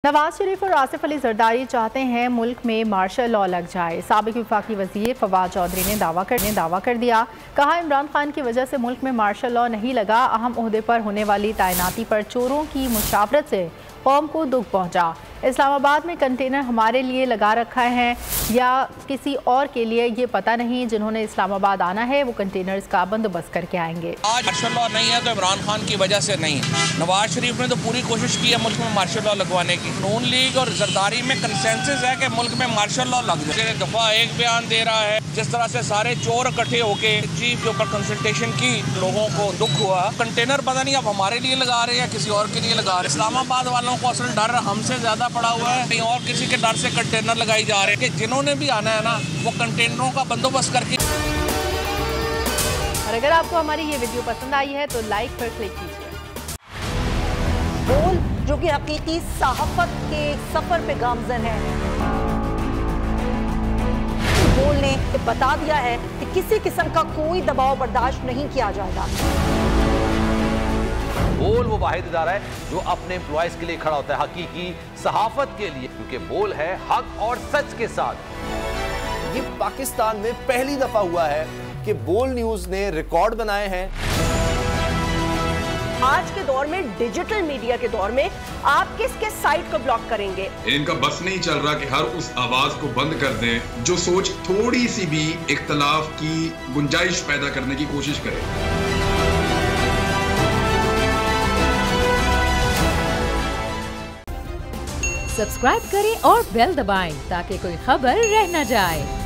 नवाज शरीफ और आसिफ अली जरदारी चाहते हैं मुल्क में मार्शल लॉ लग जाए। साबिक वफाकी वजीर फवाद चौधरी ने दावा कर दिया। कहा, इमरान खान की वजह से मुल्क में मार्शल लॉ नहीं लगा। अहम ओहदे पर होने वाली तैनाती पर चोरों की मुशावरत से कौम को दुख पहुंचा। इस्लामाबाद में कंटेनर हमारे लिए लगा रखा है या किसी और के लिए ये पता नहीं। जिन्होंने इस्लामाबाद आना है वो कंटेनर्स का बंदोबस्त करके आएंगे। आज मार्शल लॉ नहीं है तो इमरान खान की वजह से नहीं। नवाज शरीफ ने तो पूरी कोशिश की है मुल्क में मार्शल लॉ लगवाने की। नून लीग और जरदारी में कंसेंसस है कि मुल्क में मार्शल लॉ लग जाए। दफा एक बयान दे रहा है, जिस तरह से सारे चोर इकट्ठे होके चीफ के ऊपर कंसल्टेशन की, लोगों को दुख हुआ। कंटेनर पता नहीं अब हमारे लिए लगा रहे हैं किसी और के लिए लगा रहे हैं। इस्लामाबाद वालों को असल डर हमसे ज्यादा पड़ा हुआ है, कहीं और किसी के डर से कंटेनर लगाई जा रहे हैं कि जिन्होंने भी आना है ना वो कंटेनरों का बंदोबस्त करके। और अगर आपको हमारी ये वीडियो पसंद आई है तो लाइक पर क्लिक कीजिए। बोल जो कि हकीकी सहाफत के सफर पे गामजन है, बोल ने बता दिया है कि किसी किस्म का कोई दबाव बर्दाश्त नहीं किया जाएगा। बोल वो वाहिद इदारा है जो अपने एम्प्लॉयज के लिए खड़ा होता है, हकीकी सहाफत के लिए, क्योंकि बोल है हक और सच के साथ। ये पाकिस्तान में पहली दफा हुआ है कि बोल न्यूज ने रिकॉर्ड बनाए हैं। आज के दौर में, डिजिटल मीडिया के दौर में, आप किसके साइट को ब्लॉक करेंगे? इनका बस नहीं चल रहा कि हर उस आवाज को बंद कर दें जो सोच थोड़ी सी भी इख्तलाफ की गुंजाइश पैदा करने की कोशिश करे। सब्सक्राइब करें और बेल दबाएं ताकि कोई खबर रह न जाए।